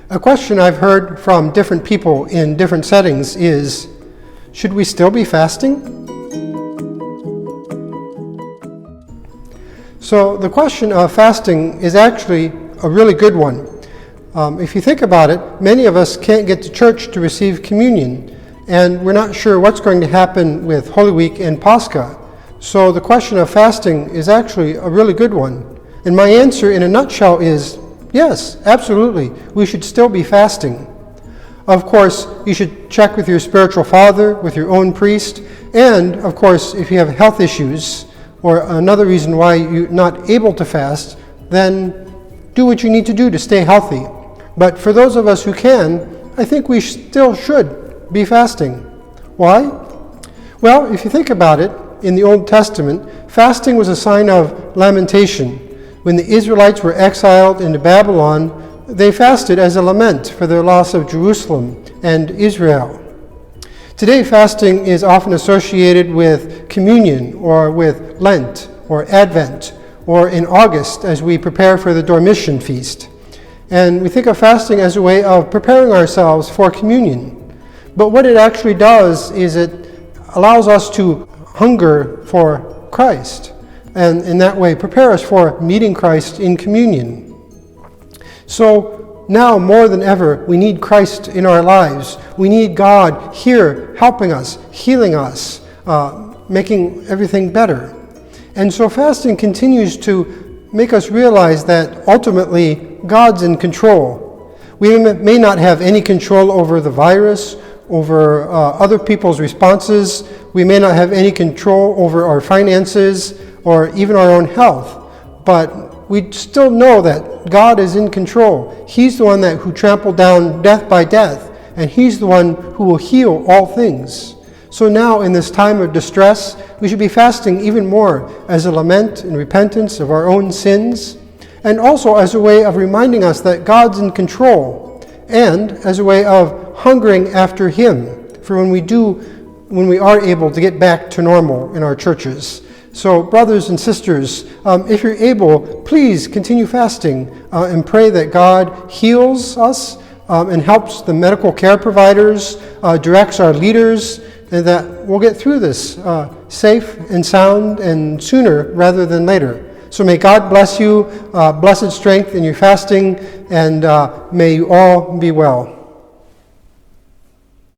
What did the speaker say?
A question I've heard from different people in different settings is, should we still be fasting? So the question of fasting is actually a really good one. If you think about it, many of us can't get to church to receive communion, and we're not sure what's going to happen with Holy Week and Pascha. So the question of fasting is actually a really good one. And my answer in a nutshell is, yes, absolutely, we should still be fasting. Of course, you should check with your spiritual father, with your own priest, and of course, if you have health issues or another reason why you're not able to fast, then do what you need to do to stay healthy. But for those of us who can, I think we still should be fasting. Why? Well, if you think about it, in the Old Testament, fasting was a sign of lamentation. When the Israelites were exiled into Babylon, they fasted as a lament for their loss of Jerusalem and Israel. Today, fasting is often associated with communion or with Lent or Advent or in August as we prepare for the Dormition feast. And we think of fasting as a way of preparing ourselves for communion. But what it actually does is it allows us to hunger for Christ, and in that way prepare us for meeting Christ in communion. So now more than ever, we need Christ in our lives. We need God here helping us, healing us, making everything better. And so fasting continues to make us realize that ultimately God's in control. We may not have any control over the virus, over other people's responses. We may not have any control over our finances or even our own health, but we still know that God is in control. He's the one who trampled down death by death, and He's the one who will heal all things. So now in this time of distress, we should be fasting even more as a lament and repentance of our own sins, and also as a way of reminding us that God's in control, and as a way of hungering after Him for when we are able to get back to normal in our churches. So brothers and sisters, if you're able, please continue fasting and pray that God heals us and helps the medical care providers, directs our leaders, and that we'll get through this safe and sound and sooner rather than later. So may God bless you, blessed strength in your fasting, and may you all be well.